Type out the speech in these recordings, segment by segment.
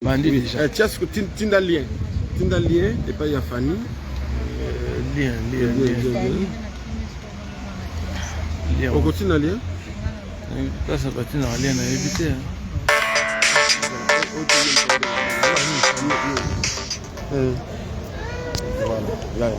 Bandi déjà. Tiens, tinda lien. Tinda lien et pas il y a Fanny. Lien. On continue à lien. Ça ça va tenir lien à éviter. Voilà. Là.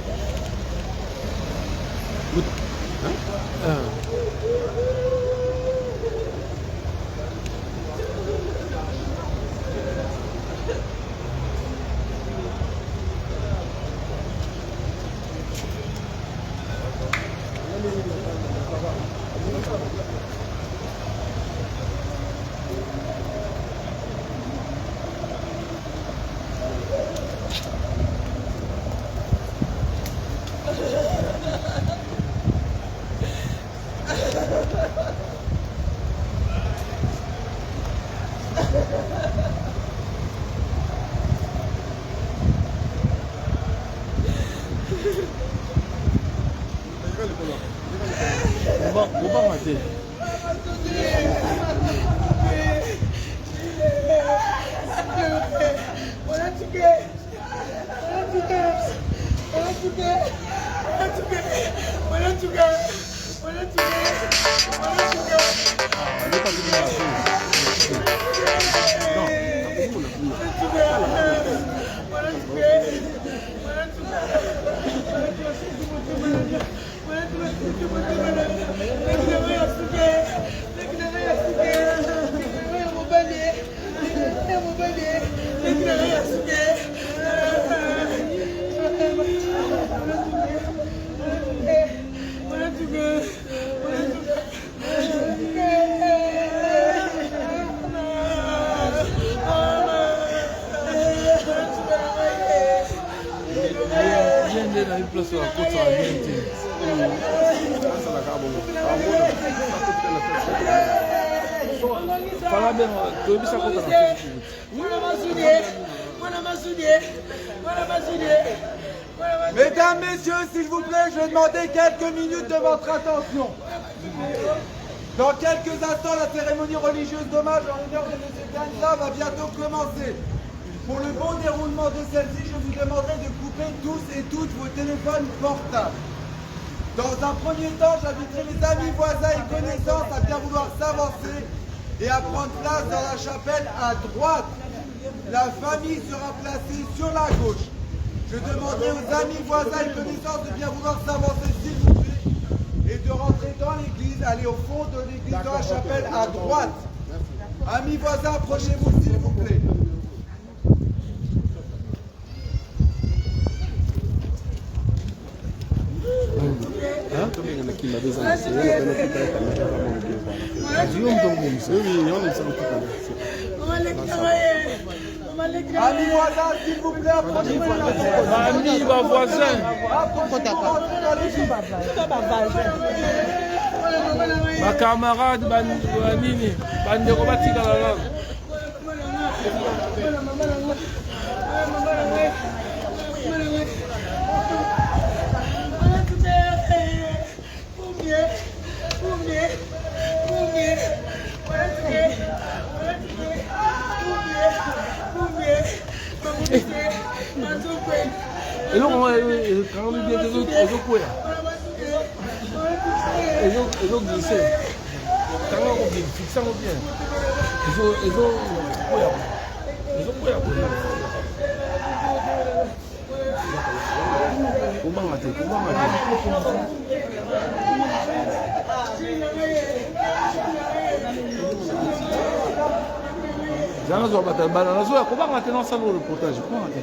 Mesdames, messieurs, s'il vous plaît, je vais demander quelques minutes de votre attention. Dans quelques instants, la cérémonie religieuse d'hommage en l'honneur de M. Kanza va bientôt commencer. Pour le bon déroulement de celle-ci, je vous demanderai de couper tous et toutes vos téléphones portables. Dans un premier temps, j'inviterai les amis, voisins et connaissances à bien vouloir s'avancer et à prendre place dans la chapelle à droite. La famille sera placée sur la gauche. Je demanderai aux amis, voisins et connaissances de bien vouloir s'avancer, s'il vous plaît, et de rentrer dans l'église, aller au fond de l'église, dans la chapelle à droite. Amis, voisins, approchez-vous, s'il vous plaît. Amis voisins, s'il vous plaît, approchez-vous. Amis voisins. Ma camarade banini bandeko batikala la. Et donc, quand on dit que les autres quoi? Les autres glisser. Quand on dit fixant bien. Les autres quoi? Comment mater? Jana zo batala bana nazo ya comment mater dans salon reportage. Comment mater?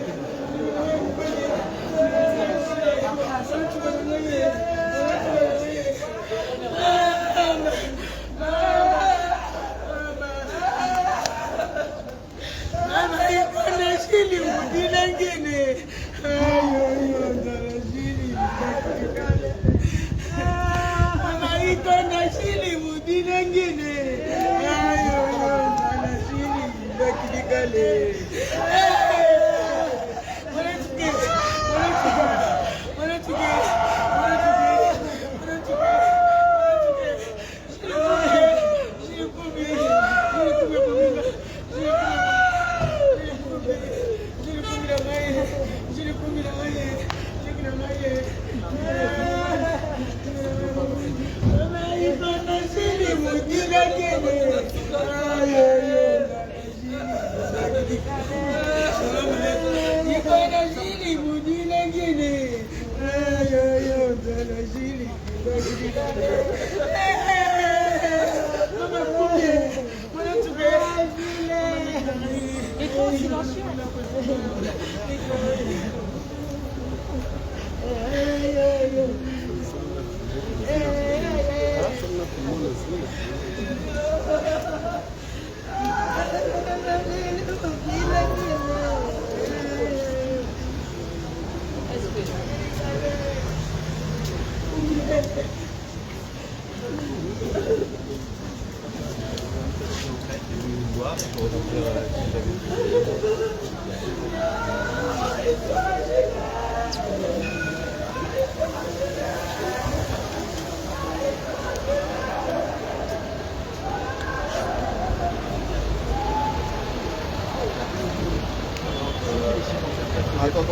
Attends,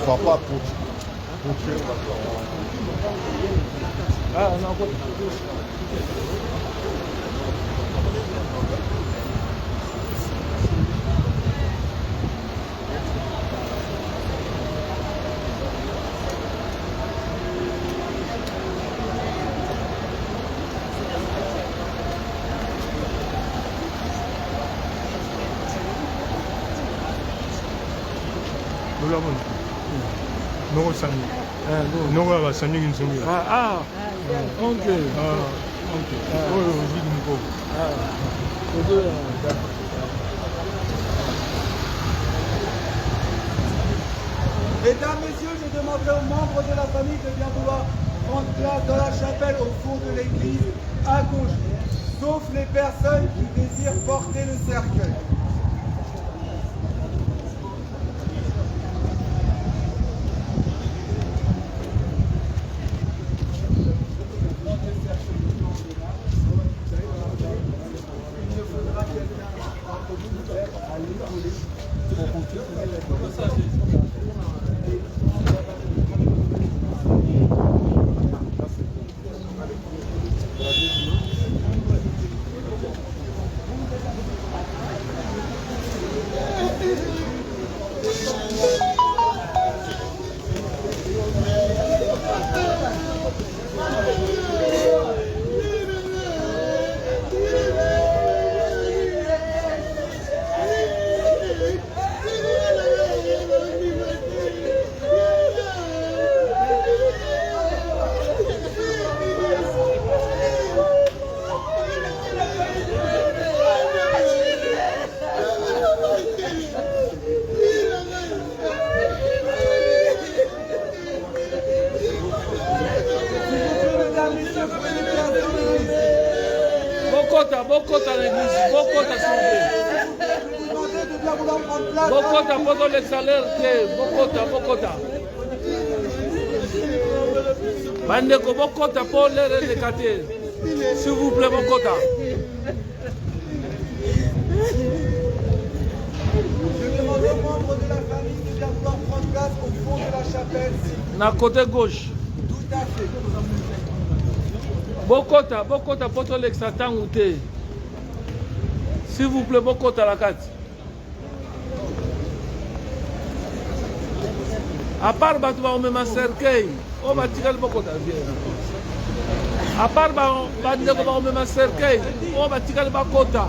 sois pas pour tuer. Ah, on a encore. Nogo Sanyi. Nogo abasanyi nzungu. Ok. Oyo ozidi mko. Mesdames, Messieurs, je demanderai aux membres de la famille de bien vouloir prendre place dans la chapelle au fond de l'église, à gauche, sauf les personnes qui désirent porter le cercueil. Bokota l'église, Bokota Bokota, Bokota le salaire, Bokota. Bandeko Bokota pour les quartiers. S'il vous plaît, Bokota. Je demande aux membres de la famille de bien vouloir prendre place au fond de la chapelle. Na côté gauche. Tout à fait. Bokota, poto l'extratan ou te. S'il vous plaît, Bokota la carte. À part Batouba, on met ma cercueil. On va tirer le Bokota. À part Batouba, on met ma cercueil. On va tirer le Bokota.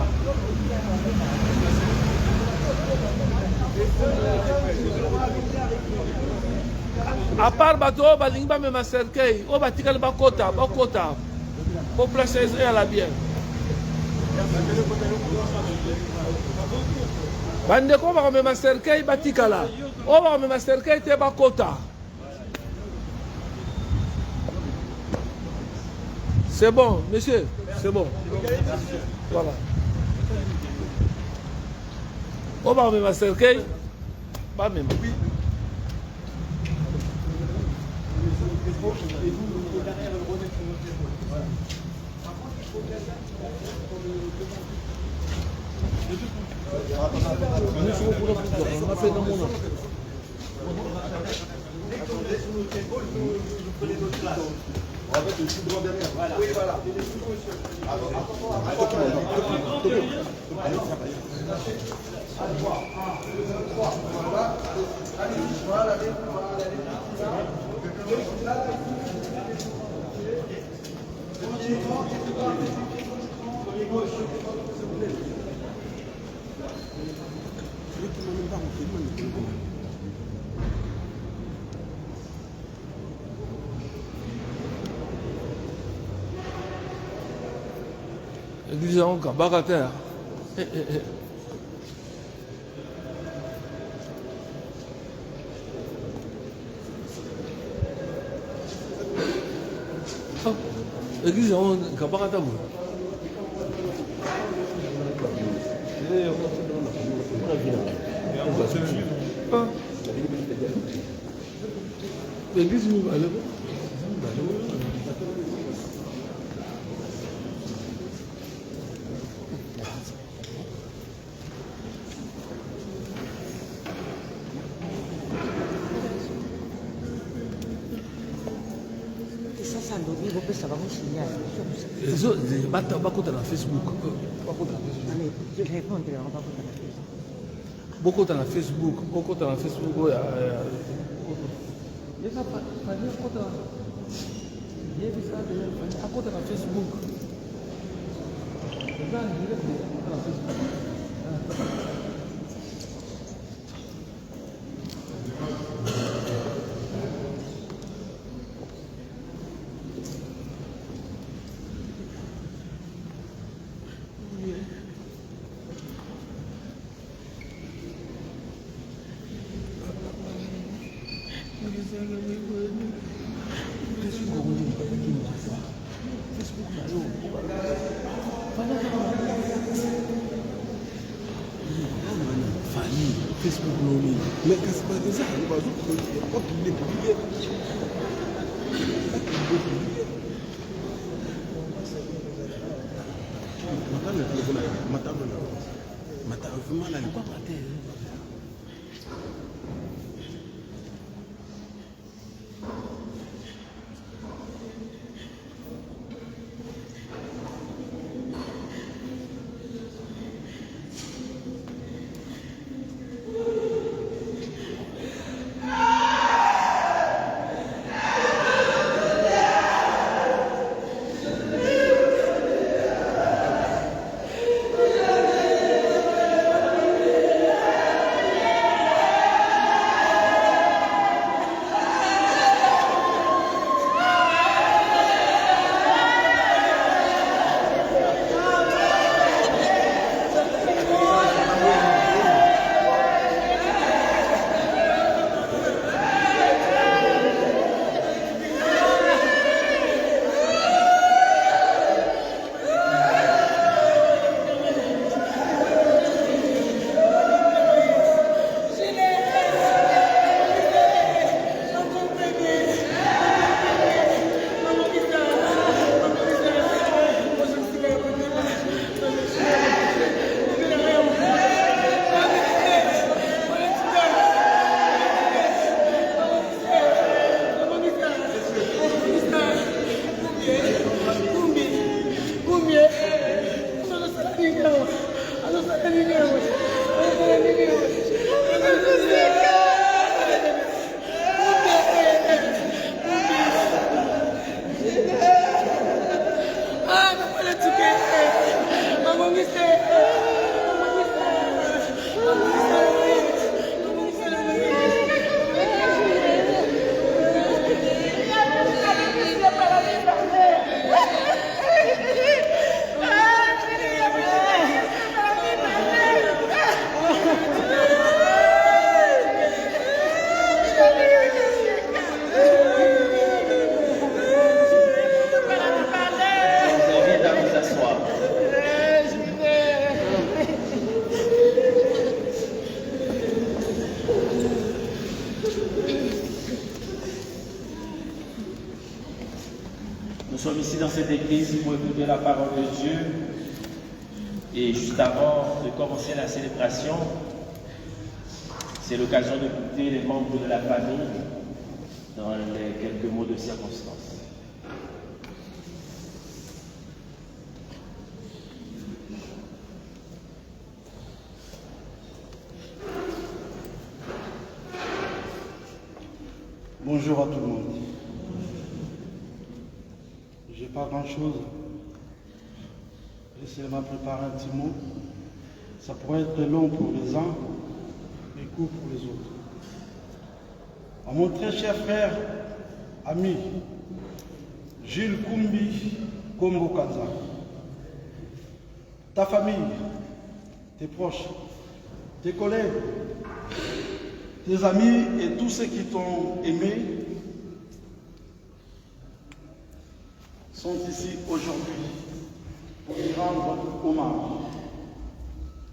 À part Batouba, on va mettre ma cercueil. On va tirer le Bokota. Pour placer à la bière. Bandeko on va remettre ma cercueil batikala. On va remettre ma cercueil te bakota. C'est bon, monsieur, c'est bon. Voilà. On va remettre ma cercueil. Pas même. Disons qu'à Bagatère, l'église qu'à Bagatère. L'église nous va là-bas. Bakota na Facebook. Bakota na Facebook. Bakota na Facebook. Bakota na Facebook. Facebook nomi. Mais quand c'est pas des ça, on va pas publier. Nous sommes ici dans cette église pour écouter la parole de Dieu. Et juste avant de commencer la célébration, c'est l'occasion d'écouter les membres de la famille dans les quelques mots de circonstance. Bonjour à tout le monde. J'ai pas grand-chose. Laissez-moi préparer un petit mot. Ça pourrait être long pour les uns, mais court pour les autres. À mon très cher frère, ami, Jules Koumbi Kombo Kanza, ta famille, tes proches, tes collègues, tes amis et tous ceux qui t'ont aimé sont ici aujourd'hui pour y rendre hommage.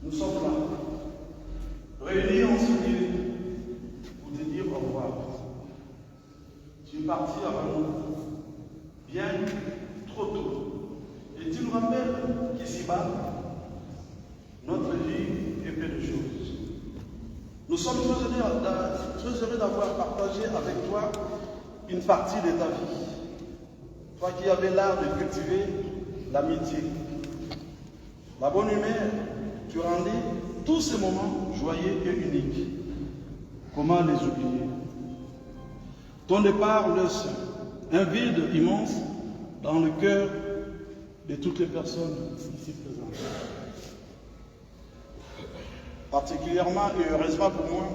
Nous sommes là, réunis en ce lieu pour te dire au revoir. Tu es parti avant nous, bien trop tôt. Et tu nous rappelles qu'ici-bas, notre vie est pleine de choses. Nous sommes très heureux d'avoir partagé avec toi une partie de ta vie. Toi qui avais l'art de cultiver l'amitié, la bonne humeur, tu rendais tous ces moments joyeux et uniques. Comment les oublier? Ton départ laisse un vide immense dans le cœur de toutes les personnes ici présentes. Particulièrement et heureusement pour moi,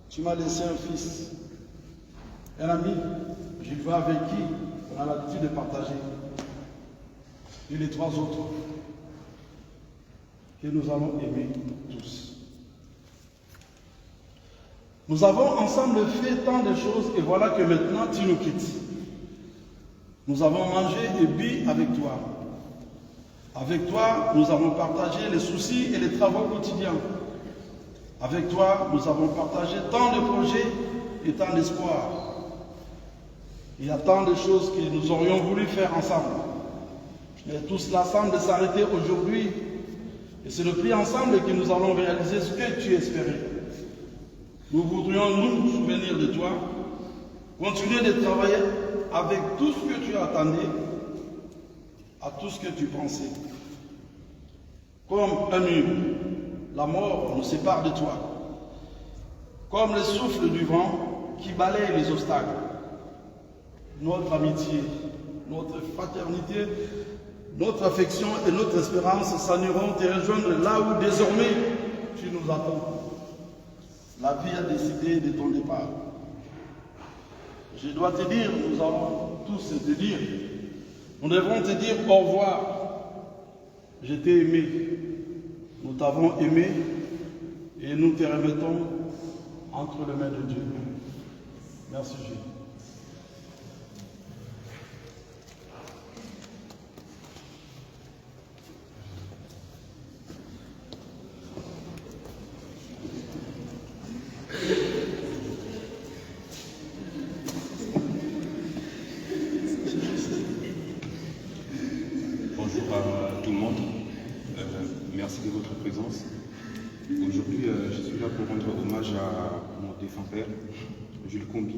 tu m'as laissé un fils, un ami, Gilles, avec qui on a l'habitude de partager, et les trois autres que nous allons aimer tous. Nous avons ensemble fait tant de choses et voilà que maintenant tu nous quittes. Nous avons mangé et bu avec toi. Avec toi, nous avons partagé les soucis et les travaux quotidiens. Avec toi, nous avons partagé tant de projets et tant d'espoirs. Il y a tant de choses que nous aurions voulu faire ensemble. Mais tout cela semble s'arrêter aujourd'hui. Et c'est le prix ensemble que nous allons réaliser ce que tu espérais. Nous voudrions nous souvenir de toi, continuer de travailler avec tout ce que tu attendais, à tout ce que tu pensais. Comme un mur, la mort nous sépare de toi. Comme le souffle du vent qui balaye les obstacles. Notre amitié, notre fraternité, notre affection et notre espérance s'aniront te rejoindre là où désormais tu nous attends. La vie a décidé de ton départ. Je dois te dire, nous allons tous te dire, nous devons te dire au revoir. Je t'ai aimé, nous t'avons aimé et nous te remettons entre les mains de Dieu. Merci Jésus. Bonjour à tout le monde, merci de votre présence. Aujourd'hui, je suis là pour rendre hommage à mon défunt père, Jules Koumbi.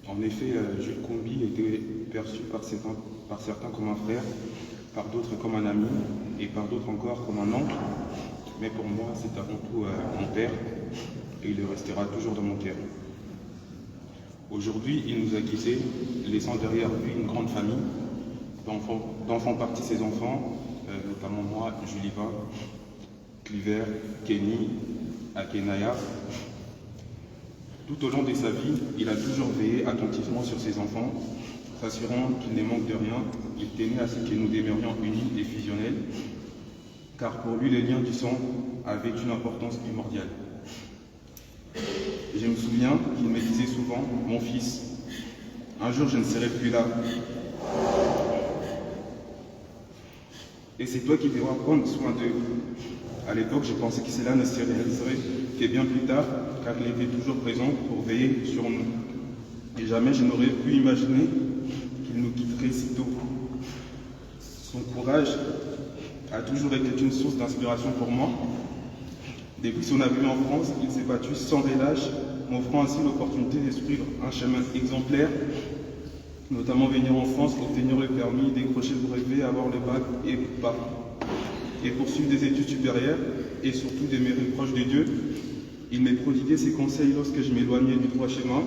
En effet, Jules Koumbi était perçu par certains comme un frère, par d'autres comme un ami et par d'autres encore comme un oncle. Mais pour moi, c'est avant tout mon père et il restera toujours dans mon cœur. Aujourd'hui, il nous a quittés, laissant derrière lui une grande famille, dont font partie ses enfants, notamment moi, Juliva, Cliver, Kenny, Akenaya. Tout au long de sa vie, il a toujours veillé attentivement sur ses enfants, s'assurant qu'ils ne manquent de rien. Il tenait à ce que nous demeurions unis et fusionnels, car pour lui, les liens du sang avaient une importance primordiale. Je me souviens qu'il me disait souvent, « Mon fils, un jour je ne serai plus là. Et c'est toi qui devras prendre soin d'eux. » À l'époque, je pensais que cela ne se réaliserait que bien plus tard, car il était toujours présent pour veiller sur nous. Et jamais je n'aurais pu imaginer qu'il nous quitterait si tôt. Son courage a toujours été une source d'inspiration pour moi. Depuis son arrivée en France, il s'est battu sans relâche, m'offrant ainsi l'opportunité de suivre un chemin exemplaire, notamment venir en France, obtenir le permis, décrocher le brevet, avoir le bac et poursuivre des études supérieures et surtout demeurer proche de Dieu. Il m'a prodigué ses conseils lorsque je m'éloignais du droit chemin.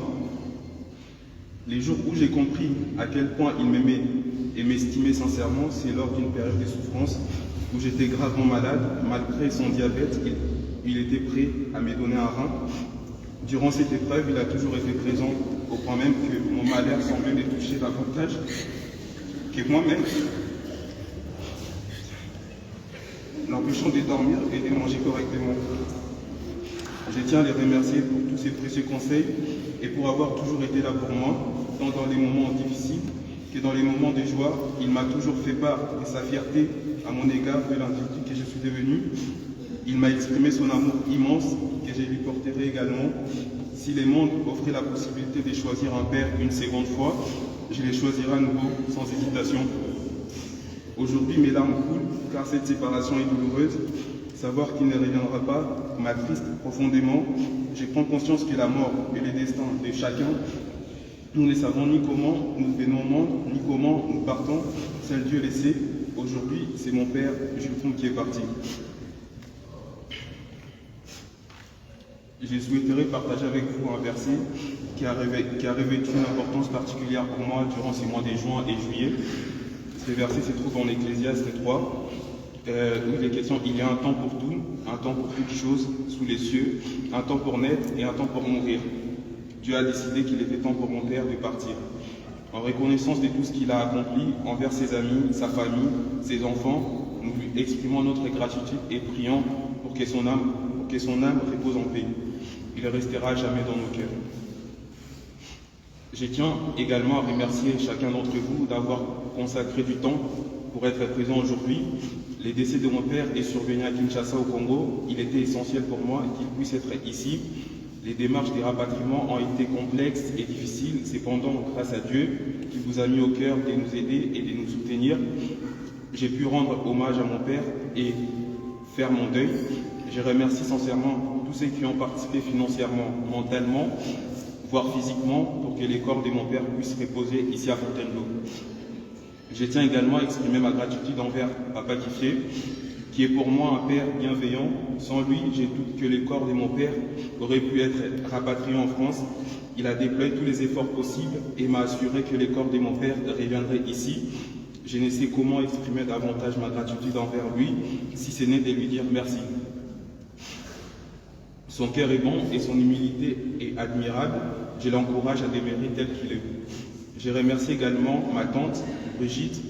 Les jours où j'ai compris à quel point il m'aimait et m'estimait sincèrement, c'est lors d'une période de souffrance où j'étais gravement malade. Malgré son diabète, il était prêt à me donner un rein. Durant cette épreuve, il a toujours été présent, au point même que mon malheur semblait le toucher davantage que moi-même, l'empêchant de dormir et de manger correctement. Je tiens à les remercier pour tous ces précieux conseils et pour avoir toujours été là pour moi, tant dans les moments difficiles que dans les moments de joie. Il m'a toujours fait part de sa fierté à mon égard de l'individu que je suis devenu. Il m'a exprimé son amour immense que je lui porterai également. Si le monde offrait la possibilité de choisir un père une seconde fois, je les choisirai à nouveau sans hésitation. Aujourd'hui, mes larmes coulent car cette séparation est douloureuse. Savoir qu'il ne reviendra pas m'attriste profondément. Je prends conscience que la mort est le destin de chacun. Nous ne savons ni comment nous venons au monde, ni comment nous partons. Seul Dieu le sait. Aujourd'hui, c'est mon père, Jules Combe, qui est parti. Je souhaiterais partager avec vous un verset qui a revêtu une importance particulière pour moi durant ces mois de juin et juillet. Ce verset se trouve en Ecclésiaste 3, où il est question: il y a un temps pour tout, un temps pour toutes choses sous les cieux, un temps pour naître et un temps pour mourir. Dieu a décidé qu'il était temps pour mon père de partir. En reconnaissance de tout ce qu'il a accompli envers ses amis, sa famille, ses enfants, nous lui exprimons notre gratitude et prions pour que son âme repose en paix. Il restera jamais dans nos cœurs. Je tiens également à remercier chacun d'entre vous d'avoir consacré du temps pour être présent aujourd'hui. Le décès de mon père est survenu à Kinshasa au Congo. Il était essentiel pour moi qu'il puisse être ici. Les démarches de rapatriement ont été complexes et difficiles. Cependant, grâce à Dieu, qui vous a mis au cœur de nous aider et de nous soutenir, j'ai pu rendre hommage à mon père et faire mon deuil. Je remercie sincèrement tous ceux qui ont participé financièrement, mentalement, voire physiquement, pour que les corps de mon père puissent reposer ici à Fontainebleau. Je tiens également à exprimer ma gratitude envers Papa Kifié, qui est pour moi un père bienveillant. Sans lui, j'ai doute que les corps de mon père auraient pu être rapatriés en France. Il a déployé tous les efforts possibles et m'a assuré que les corps de mon père reviendraient ici. Je ne sais comment exprimer davantage ma gratitude envers lui, si ce n'est de lui dire merci. Son cœur est bon et son humilité est admirable. Je l'encourage à demeurer tel qu'il est. Je remercie également ma tante, Brigitte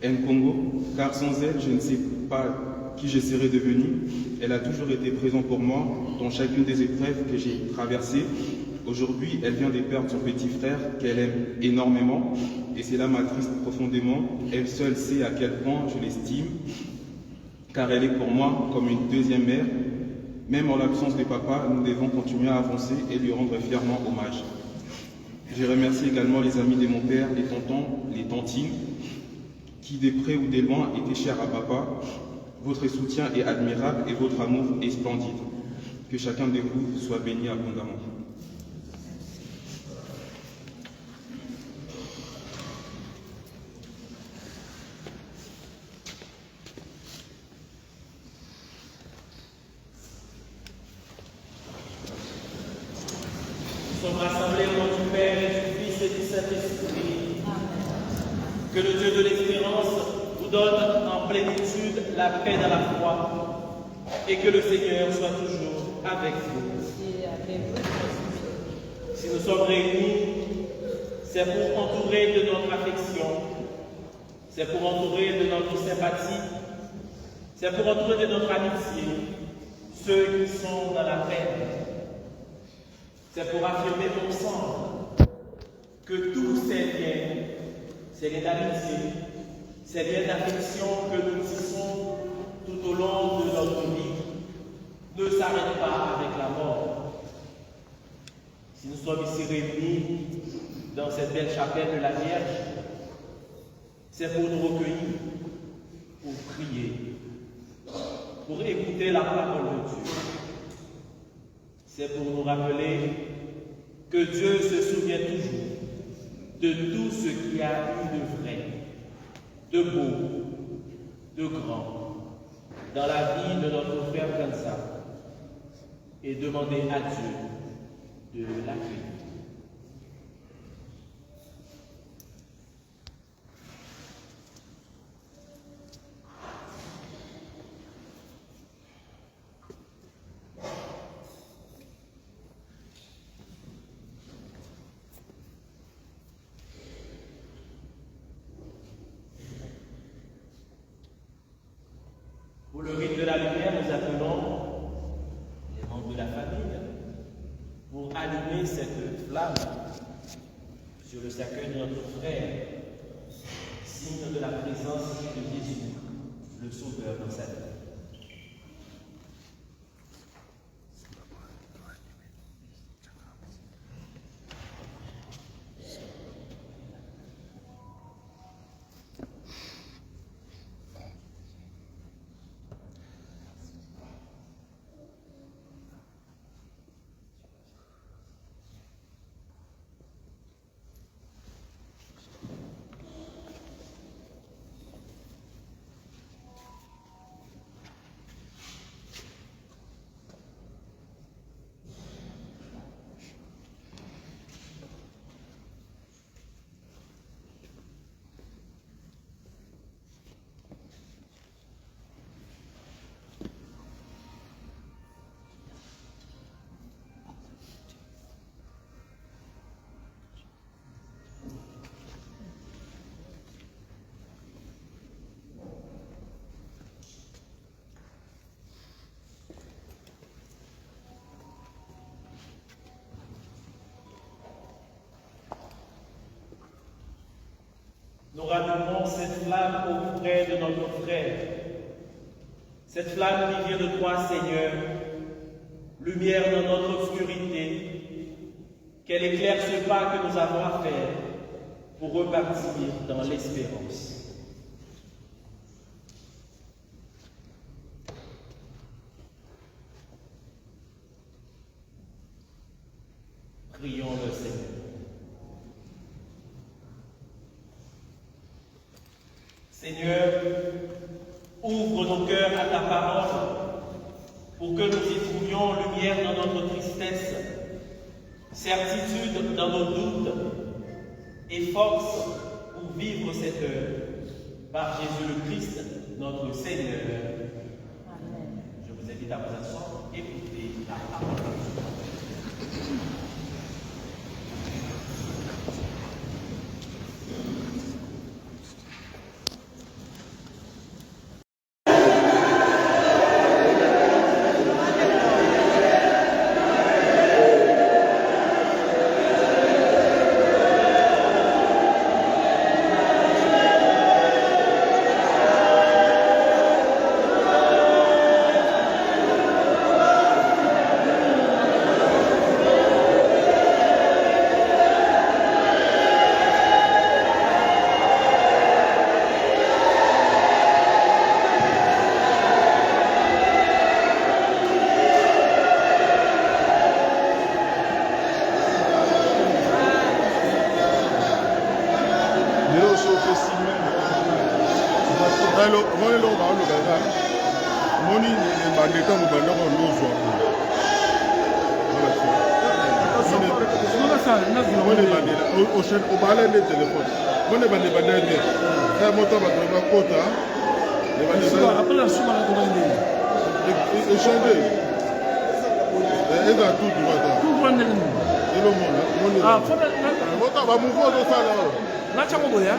Nkongo, car sans elle, je ne sais pas qui je serais devenu. Elle a toujours été présente pour moi dans chacune des épreuves que j'ai traversées. Aujourd'hui, elle vient de perdre son petit frère qu'elle aime énormément et cela m'attriste profondément. Elle seule sait à quel point je l'estime, car elle est pour moi comme une deuxième mère. Même en l'absence de papa, nous devons continuer à avancer et lui rendre fièrement hommage. Je remercie également les amis de mon père, les tontons, les tantines, qui de près ou de loin étaient chers à papa. Votre soutien est admirable et votre amour est splendide. Que chacun de vous soit béni abondamment. Nous sommes rassemblés au nom du Père et du Fils et du Saint-Esprit. Que le Dieu de l'espérance vous donne en plénitude la paix dans la foi et que le Seigneur soit toujours avec vous. Si nous sommes réunis, c'est pour entourer de notre affection, c'est pour entourer de notre sympathie, c'est pour entourer de notre amitié ceux qui sont dans la peine. C'est pour affirmer ensemble que tous ces liens d'amitié, ces liens d'affection que nous tissons tout au long de notre vie, ne s'arrêtent pas avec la mort. Si nous sommes ici réunis dans cette belle chapelle de la Vierge, c'est pour nous recueillir, prier, pour écouter la parole de Dieu. C'est pour nous rappeler que Dieu se souvient toujours de tout ce qui a eu de vrai, de beau, de grand dans la vie de notre frère Kansa et demander à Dieu de l'accueillir. Pour le rite de la lumière, nous appelons les membres de la famille pour allumer cette flamme sur le cercueil de notre frère, signe de la présence de Jésus, le Sauveur dans sa vie. Nous rallumons cette flamme auprès de notre frère. Cette flamme qui vient de toi, Seigneur, lumière dans notre obscurité, qu'elle éclaire ce pas que nous avons à faire pour repartir dans l'espérance. Prions le Seigneur. Seigneur, ouvre nos cœurs à ta parole pour que nous y trouvions lumière dans notre tristesse, certitude dans nos doutes et force pour vivre cette heure. Par Jésus le Christ, notre Seigneur. Amen. Je vous invite à vous asseoir et écouter la parole de Dieu. Après la somme, on a échanger. Eza tout droit. tout droit. Ah, faut va mouvement de ça là. Là, tu as compris, hein?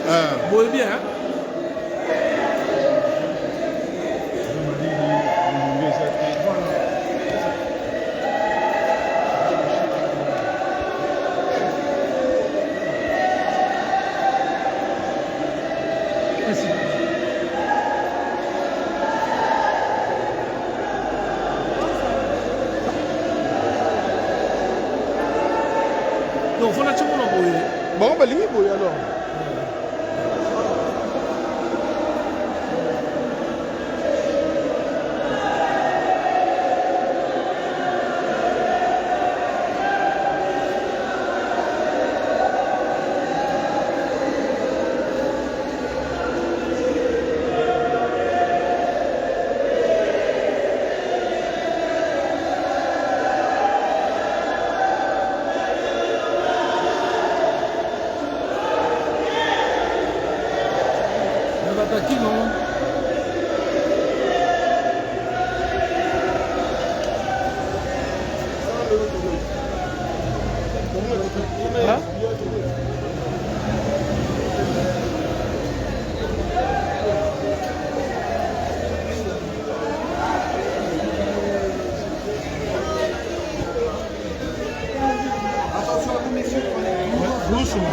Bon, bien, hein? Donc, il faut que tu me bon, ben, lui, alors. Hein? Attention à vous, messieurs, Doucement.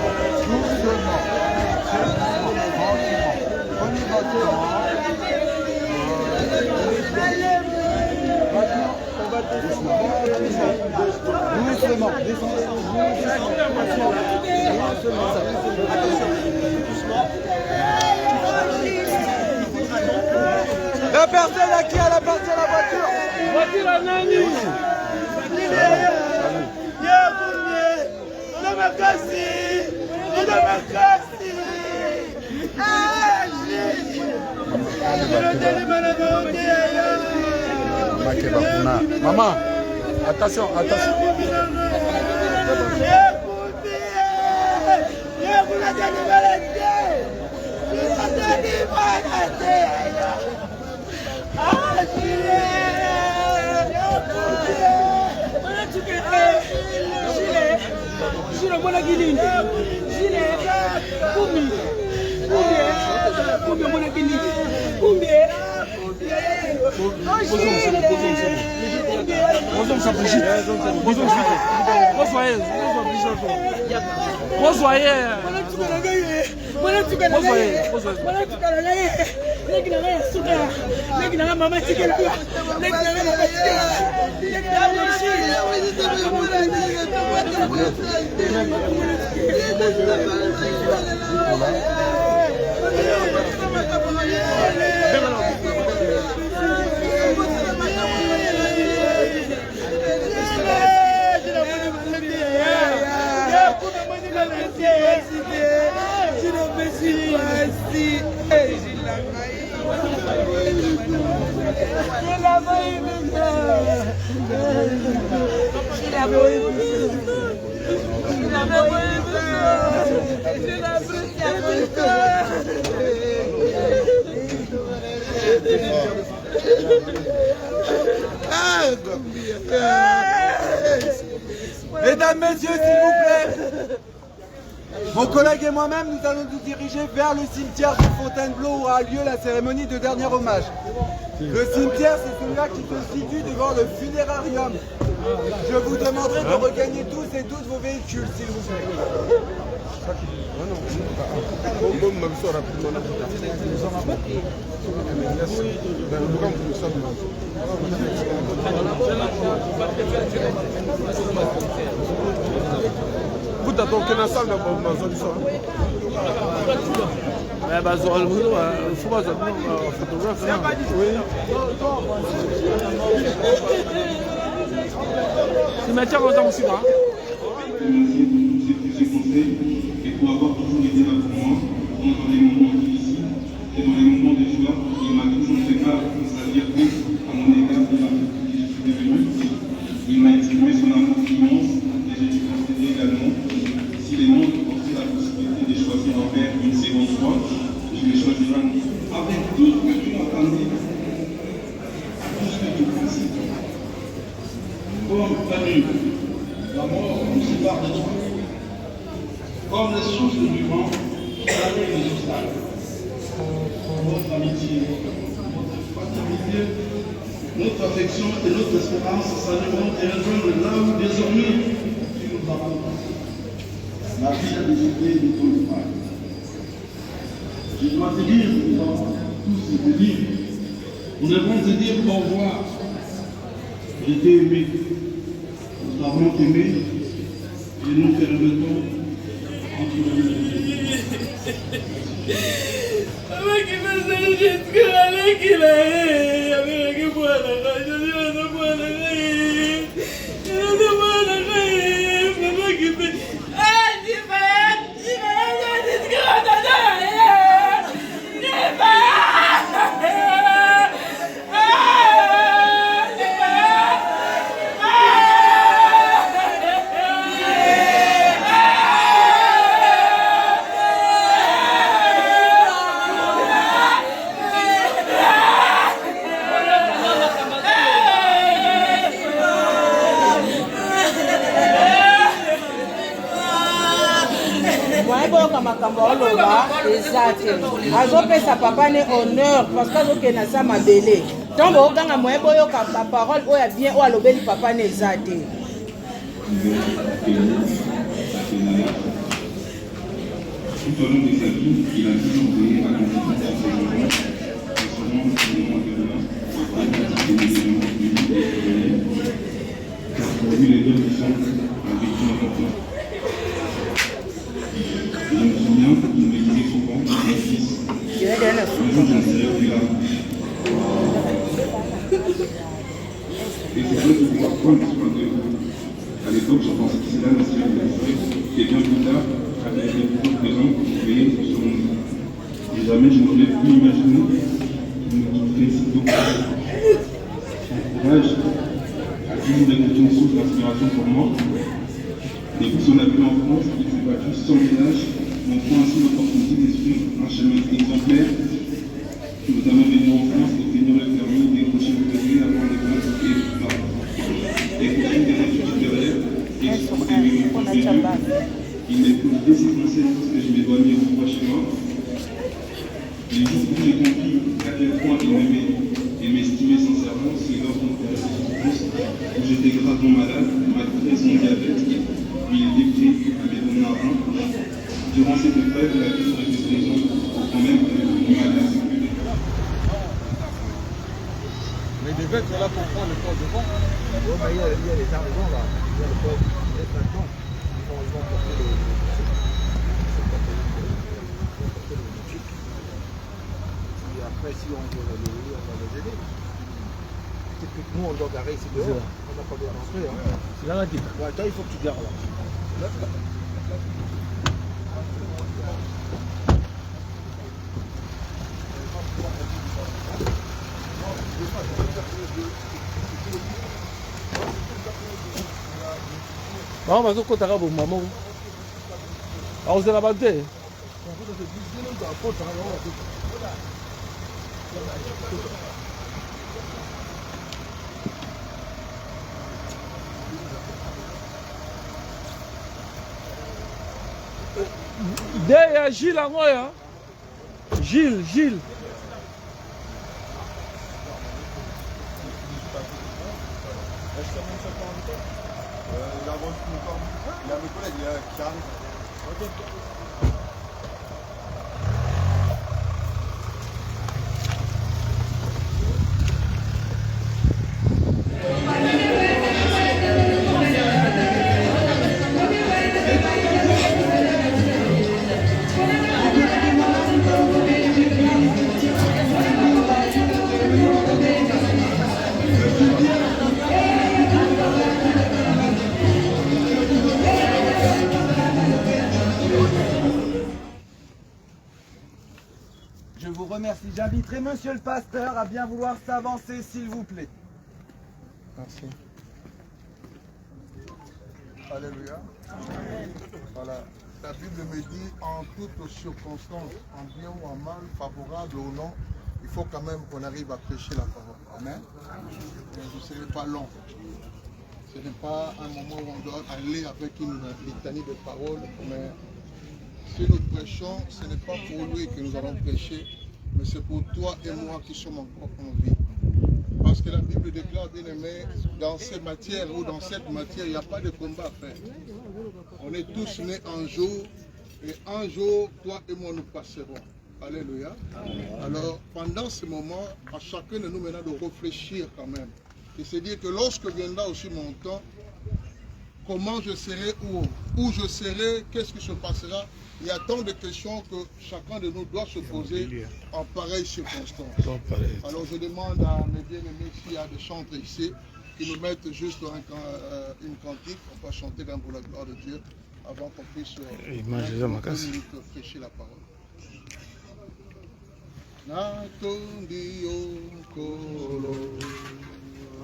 prenez votre temps. Maintenant, on va doucement, descendez. La personne à qui elle appartient la voiture. Voiture à nani? Maman, attention. Mesdames, messieurs, s'il vous plaît. Mon collègue et moi-même, nous allons nous diriger vers le cimetière de Fontainebleau où aura lieu la cérémonie de dernier hommage. Le cimetière, c'est celui-là qui se situe devant le funérarium. Je vous demanderai de regagner tous et toutes vos véhicules, s'il vous plaît. Vous t'attendez dans la salle Cimetière autant aussi, hein? Et pour avoir toujours été là pour moi, dans les moments difficiles et dans les moments de joie, il m'a toujours fait part de sa fierté à mon égard de la vie que je suis devenu. Il m'a exprimé son amour immense et j'ai dû constater également, si les mondes offraient la possibilité de choisir en faire une seconde fois, je le choisirai avec tout ce que tu entendais, tout ce que tu pensais. Comme famille, la mort nous sépare de toi. Comme les souffles du vent, avec les obstacles. Notre amitié, notre fraternité, notre affection et notre espérance s'allumeront et rejoindre là où désormais tu nous accompagnes. La vie a décidé de ton départ. Je dois te dire, nous avons tous te dire, nous devons te dire au revoir. Je t'ai aimé, nous avons aimé et nous te remettons. makambo aloba eza te azopesa papa ne honneur parce que azokende sa mabele ntango okanga moye boyoka baparole oyo bien oyo alobeli papa ne eza te Tout au long de sa vie, il a toujours veillé à l'enseignement de l'enseignement de l'homme, car pour lui, les deux sont un vécu important. Je me souviens qu'il me disait souvent, mon fils, le jour j'en serai plus là. Et c'est vrai que pour apprendre soin de à l'époque, je pensais que c'est là la civilisation, et bien plus tard, avec les beaucoup présents qui veillent sur nous. Et jamais je n'aurais pu imaginer qu'il me quitterait si tôt. Son courage a toujours été une source d'inspiration pour moi. Depuis son arrivée en France, il s'est battu sans ménage, montrant ainsi l'opportunité de suivre un chemin exemplaire, notamment venir en France et obtenir le permis décrocher le permis avant les classes et poursuivre des études supérieures et explorer mes contenus. Il m'a écouté ses conseils lorsque je m'éloignais du droit chez moi. Les jours où j'ai compris à quel point il m'aimait et m'estimait sincèrement, c'est lors d'une période de souffrance où j'étais gravement malade, malgré son diabète, puis il était pris à mes donner un rein. Durant cette épreuve, il a toujours été présent, quand même que mon malade s'est cuvé. Mais des bêtes sont là pour prendre le corps devant. Oh, mais il y a les arrivants là. Il y a le corps maintenant. Ils vont porter le. Et après, si on veut les aider, on va les aider. Nous, on doit garer ici dehors. On n'a pas besoin d'entrer. C'est là la tête. Ouais, toi, il faut que tu gares là. Maman bazokotaka bomama akozela bantu te de ya Gilles yango ya Gilles Il avance tout le temps. Il y a mes collègues qui arrivent. Je vous remercie. J'inviterai monsieur le pasteur à bien vouloir s'avancer, s'il vous plaît. Merci. Alléluia. Voilà. La Bible me dit en toutes circonstances, en bien ou en mal, favorable ou non, il faut quand même qu'on arrive à prêcher la parole. Amen. Mais je ne serai pas long. Ce n'est pas un moment où on doit aller avec une litanie de paroles, mais si nous prêchons, ce n'est pas pour lui que nous allons prêcher, mais c'est pour toi et moi qui sommes encore en vie. Parce que la Bible déclare, bien aimé, dans ces matières ou dans cette matière, il n'y a pas de combat à faire. On est tous nés un jour, et un jour, toi et moi, nous passerons. Alléluia. Alors, pendant ce moment, à chacun de nous maintenant de réfléchir quand même. Et se dire que lorsque viendra aussi mon temps, comment je serai, où je serai, qu'est-ce qui se passera. Il y a tant de questions que chacun de nous doit se poser en pareille circonstance. Alors je demande à mes bien-aimés s'il y a des chantres ici, qui nous mettent juste une cantique, on va chanter dans pour la gloire de Dieu, avant qu'on puisse prêcher la parole.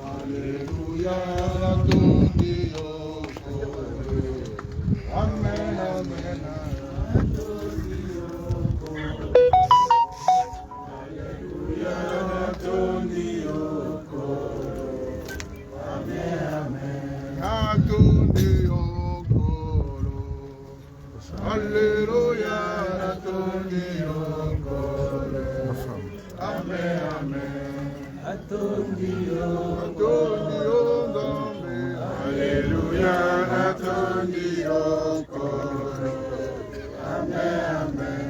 Alléluia, amen, amen. Alléluia. Amen, amen. Alléluia, amen, amen.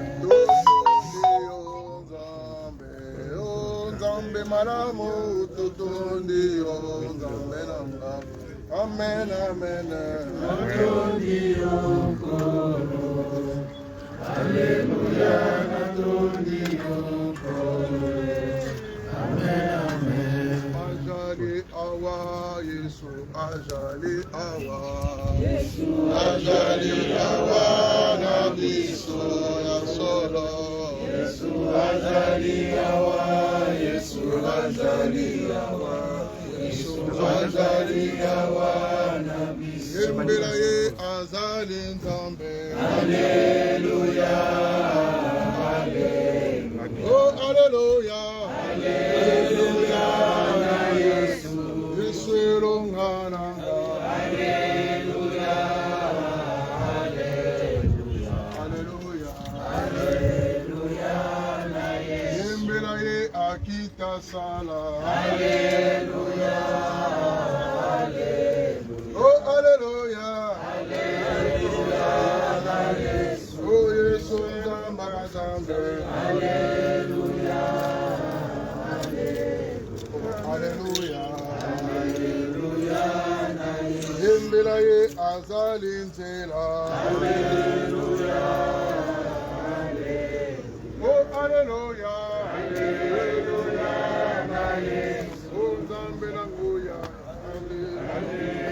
Nzambe malamu tutundi nzambe nanga. Amen, amen. Natundi okolo. Alléluia, natundi okolo. Amen, amen. Ajali awa Yesu, ajali awa. Yesu ajali awa na biso ya solo. Yesu ajali awa, Yesu ajali awa. Yesu ajali awa na biso. Yembela ye azali nzambe. Alléluia, Alléluia. Oh, Alléluia. Alléluia na Yesu. Yesu elongana. Alléluia, Alléluia. Alléluia, Alléluia na Yesu. Yembela ye akita sala. Alléluia, Alléluia. Oh, Alléluia. Alléluia na Yesu. Oh, Yesu nzamba nzambe. Alléluia. Alléluia, Alléluia na Yesu. Yembela ye azali nzela. Alléluia, Alléluia. Oh, Alléluia, Alléluia na Yesu. Oh, nzambe na nguya. Alléluia,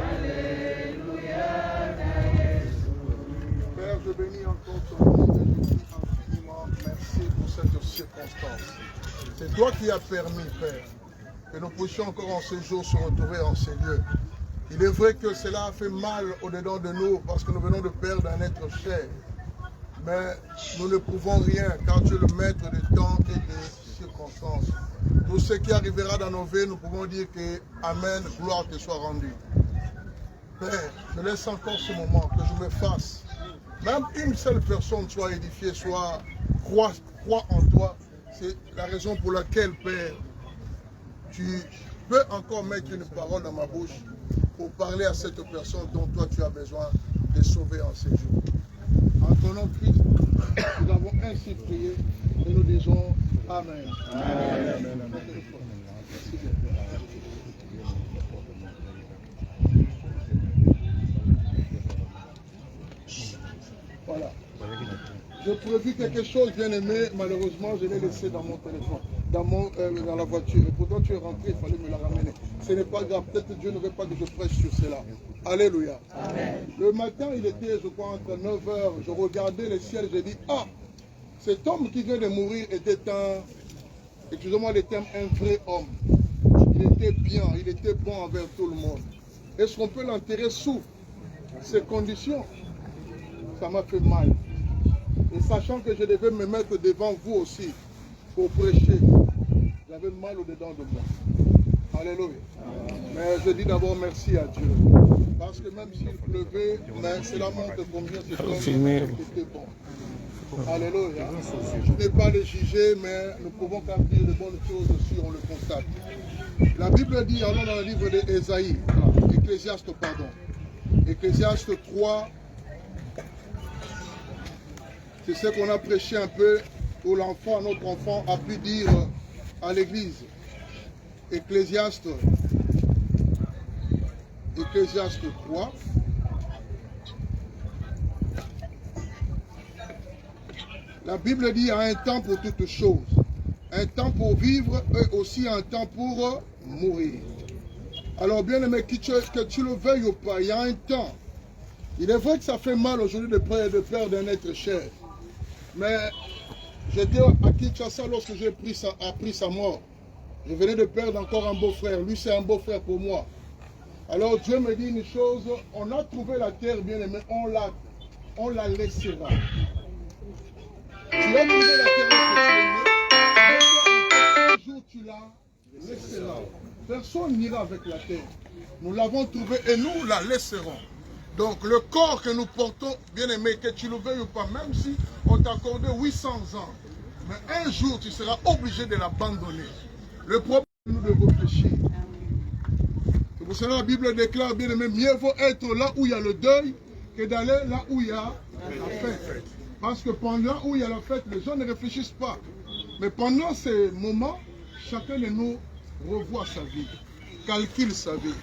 Alléluia na Yesu. Père, je bénis encore ton nom. Merci pour cette circonstance. C'est toi qui as permis, Père, que nous puissions encore en ce jour se retrouver en ces lieux. Il est vrai que cela a fait mal au-dedans de nous parce que nous venons de perdre un être cher. Mais nous ne pouvons rien car tu es le maître des temps et des circonstances. Tout ce qui arrivera dans nos vies, nous pouvons dire que Amen, gloire te soit rendue. Père, je laisse encore ce moment que je me fasse. Même une seule personne soit édifiée, soit croit en toi. C'est la raison pour laquelle, Père, tu peux encore mettre une parole dans ma bouche pour parler à cette personne dont toi tu as besoin de sauver en ces jours. En ton nom, Christ, nous avons ainsi prié et nous disons Amen. Amen. Amen. Amen. Voilà. J'ai prévu quelque chose, bien aimé, malheureusement je l'ai laissé dans mon téléphone, dans la voiture. Et pourtant tu es rentré, il fallait me la ramener. Ce n'est pas grave, peut-être Dieu ne veut pas que je prêche sur cela. Alléluia. Amen. Le matin, il était, je crois, entre 9h, je regardais le ciel, j'ai dit, ah, cet homme qui vient de mourir était excusez-moi le terme, un vrai homme. Il était bien, il était bon envers tout le monde. Est-ce qu'on peut l'enterrer sous ces conditions? Ça m'a fait mal. Et sachant que je devais me mettre devant vous aussi pour prêcher, j'avais mal au-dedans de moi. Alléluia. Mais je dis d'abord merci à Dieu. Parce que même s'il pleuvait, mais cela montre combien cet homme était bon. Alléluia. Je n'ai pas les juger, mais nous pouvons quand même dire de bonnes choses si on le constate. La Bible dit, allons dans le livre d'Ésaïe, Ecclésiaste, pardon. Ecclésiaste 3. C'est ce qu'on a prêché un peu où l'enfant, notre enfant, a pu dire à l'église. Ecclésiaste 3. La Bible dit il y a un temps pour toutes choses. Un temps pour vivre et aussi un temps pour mourir. Alors bien aimé, que tu le veuilles ou pas, il y a un temps. Il est vrai que ça fait mal aujourd'hui de perdre un être cher. Mais j'étais à Kinshasa lorsque j'ai appris sa mort. Je venais de perdre encore un beau-frère. Lui, c'est un beau-frère pour moi. Alors Dieu me dit une chose, on a trouvé la terre, bien aimé, on la laissera. Tu as trouvé la terre, un jour tu la laisseras. Personne n'ira avec la terre. Nous l'avons trouvée et nous la laisserons. Donc le corps que nous portons, bien aimé, que tu le veuilles ou pas, même si on t'a accordé 800 ans, mais un jour tu seras obligé de l'abandonner. Le problème, c'est nous de réfléchir. C'est pour cela que la Bible déclare, bien aimé, mieux vaut être là où il y a le deuil que d'aller là où il y a la fête. Parce que pendant où il y a la fête, les gens ne réfléchissent pas. Mais pendant ces moments, chacun de nous revoit sa vie, calcule sa vie.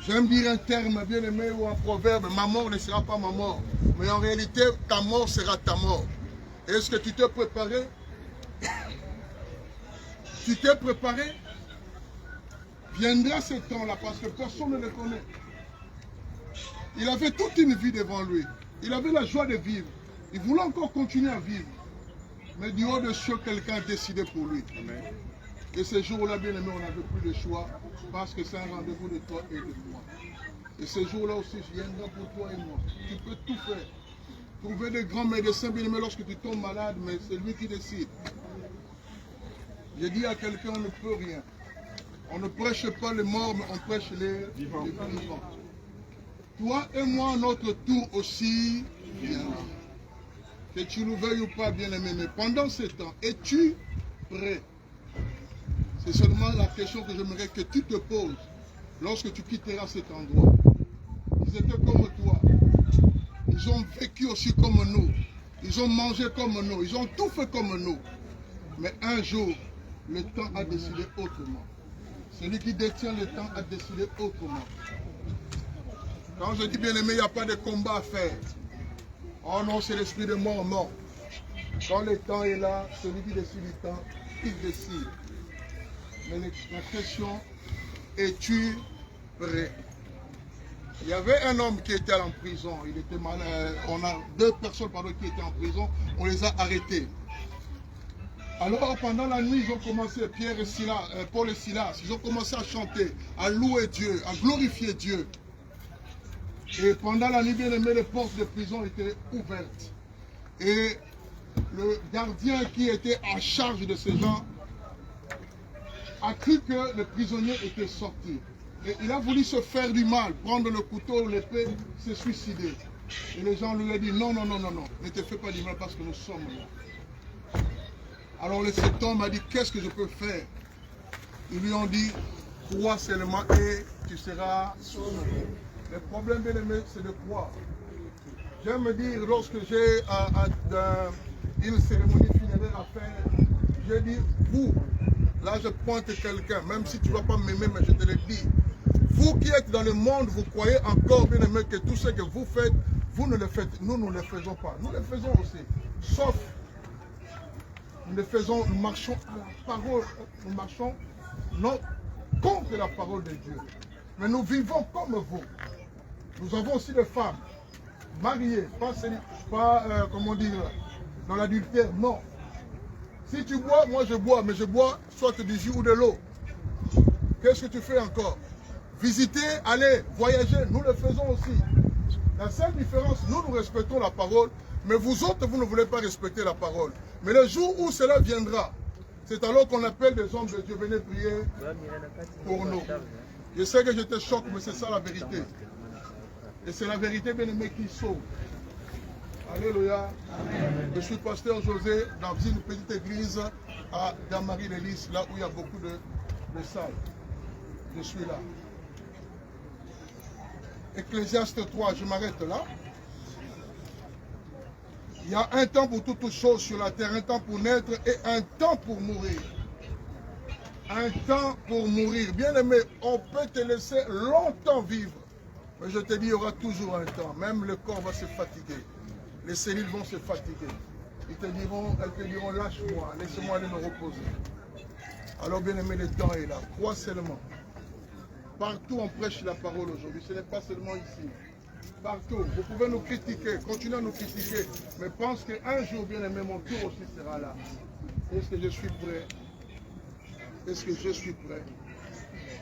J'aime dire un terme bien aimé ou un proverbe, ma mort ne sera pas ma mort. Mais en réalité, ta mort sera ta mort. Est-ce que tu t'es préparé? Tu t'es préparé? Viendra ce temps-là parce que personne ne le connaît. Il avait toute une vie devant lui. Il avait la joie de vivre. Il voulait encore continuer à vivre. Mais du haut de cieux, quelqu'un a décidé pour lui. Amen. Et ce jour-là, bien aimé, on n'avait plus de choix parce que c'est un rendez-vous de toi et de moi. Et ce jour-là aussi viendra pour toi et moi. Tu peux tout faire. Trouver des grands médecins, bien aimé, lorsque tu tombes malade, mais c'est lui qui décide. J'ai dit à quelqu'un, on ne peut rien. On ne prêche pas les morts, mais on prêche les vivants. Toi et moi, à notre tour aussi, viendra. Que tu le veuilles ou pas, bien-aimé, mais pendant ce temps, es-tu prêt? C'est seulement la question que j'aimerais que tu te poses lorsque tu quitteras cet endroit. Ils étaient comme toi. Ils ont vécu aussi comme nous. Ils ont mangé comme nous. Ils ont tout fait comme nous. Mais un jour, le temps a décidé autrement. Celui qui détient le temps a décidé autrement. Quand je dis bien-aimé, il n'y a pas de combat à faire. Oh non, c'est l'esprit de mort, non. Quand le temps est là, celui qui décide du temps, il décide. Mais la question, es-tu prêt? Il y avait un homme qui était en prison. Il était malade. On a 2 personnes qui étaient en prison. On les a arrêtés. Alors pendant la nuit, ils ont commencé, Paul et Silas, ils ont commencé à chanter, à louer Dieu, à glorifier Dieu. Et pendant la nuit, bien aimé, les portes de prison étaient ouvertes. Et le gardien qui était en charge de ces gens a cru que le prisonnier était sorti. Et il a voulu se faire du mal, prendre le couteau, l'épée, se suicider. Et les gens lui ont dit non, non, non, non, non, ne te fais pas du mal parce que nous sommes là. Alors cet homme a dit, qu'est-ce que je peux faire? Ils lui ont dit, crois seulement et tu seras sauvé. Le problème, bien aimé, c'est de croire. J'aime dire, lorsque j'ai une cérémonie funéraire à faire, je dis, vous, là je pointe quelqu'un, même si tu ne vas pas m'aimer, mais je te le dis. Vous qui êtes dans le monde, vous croyez encore, bien aimé, que tout ce que vous faites, vous ne le faites. Nous, nous ne le faisons pas. Nous le faisons aussi. Sauf, nous marchons à la parole. Nous marchons non contre la parole de Dieu. Mais nous vivons comme vous. Nous avons aussi des femmes mariées, pas comment dire, dans l'adultère, non. Si tu bois, moi je bois, mais je bois soit du jus ou de l'eau. Qu'est-ce que tu fais encore? Visiter, aller, voyager, nous le faisons aussi. La seule différence, nous respectons la parole, mais vous autres, vous ne voulez pas respecter la parole. Mais le jour où cela viendra, c'est alors qu'on appelle des hommes de Dieu, venez prier pour nous. Je sais que je te choque, mais c'est ça la vérité. Et c'est la vérité, bien-aimé, qui sauve. Alléluia. Amen. Je suis pasteur José dans une petite église à Damary-les-Lys, là où il y a beaucoup de salles. Je suis là. Ecclésiaste 3, je m'arrête là. Il y a un temps pour toutes choses sur la terre, un temps pour naître et un temps pour mourir. Un temps pour mourir. Bien-aimé, on peut te laisser longtemps vivre. Mais je te dis, il y aura toujours un temps. Même le corps va se fatiguer. Les cellules vont se fatiguer. Elles te diront, lâche-moi, laisse-moi aller me reposer. Alors, bien-aimé, le temps est là. Crois seulement. Partout, on prêche la parole aujourd'hui. Ce n'est pas seulement ici. Partout. Vous pouvez nous critiquer, continuez à nous critiquer. Mais pense qu'un jour, bien-aimé, mon tour aussi sera là. Est-ce que je suis prêt? Est-ce que je suis prêt?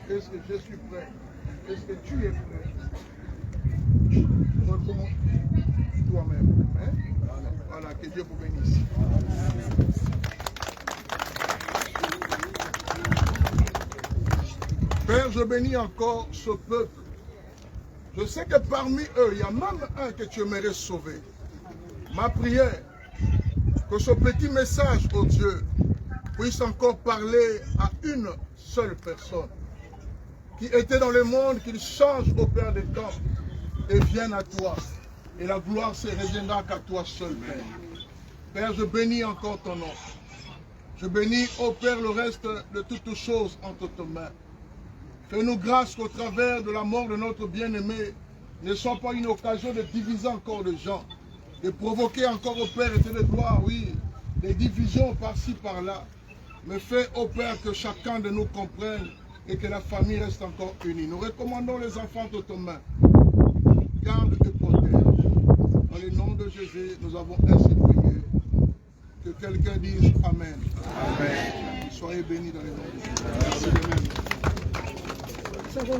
Est-ce que je suis prêt? Est-ce que tu es prêt? Réponds toi-même. Hein? Voilà, que Dieu vous bénisse. Père, je bénis encore ce peuple. Je sais que parmi eux, il y a même un que tu aimerais sauver. Ma prière, que ce petit message, oh Dieu, puisse encore parler à une seule personne qui était dans le monde, qu'il change au Père des temps et vienne à toi. Et la gloire se reviendra qu'à toi seul, Père. Père, je bénis encore ton nom. Je bénis, ô Père, le reste de toutes choses entre tes mains. Fais-nous grâce qu'au travers de la mort de notre bien-aimé, ne soit pas une occasion de diviser encore les gens, de provoquer encore au Père et de gloire, oui, des divisions par-ci, par-là. Mais fais, ô Père, que chacun de nous comprenne et que la famille reste encore unie. Nous recommandons les enfants de tes mains. Garde et protège. Dans le nom de Jésus, nous avons ainsi prié. Que quelqu'un dise Amen. Amen. Soyez bénis dans le nom de Jésus. Amen. C'est bon.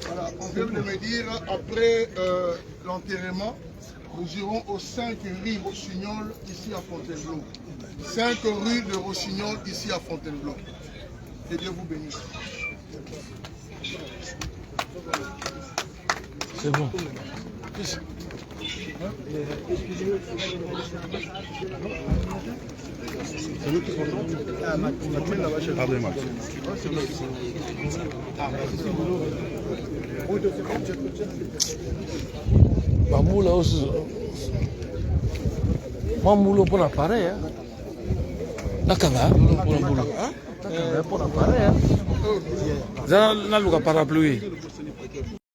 Voilà, on vient de me dire, après l'enterrement, nous irons au 5 rue Rossignol, ici à Fontainebleau. 5 rue de Rossignol, ici à Fontainebleau. Que Dieu vous bénisse. C'est bon. C'est nous qui comptons. Pardonnez-moi. Mamoula aussi. Mamoula pour l'appareil. Nakanga pour l'appareil. Nakanga pour l'appareil. Zana naluka parapluie.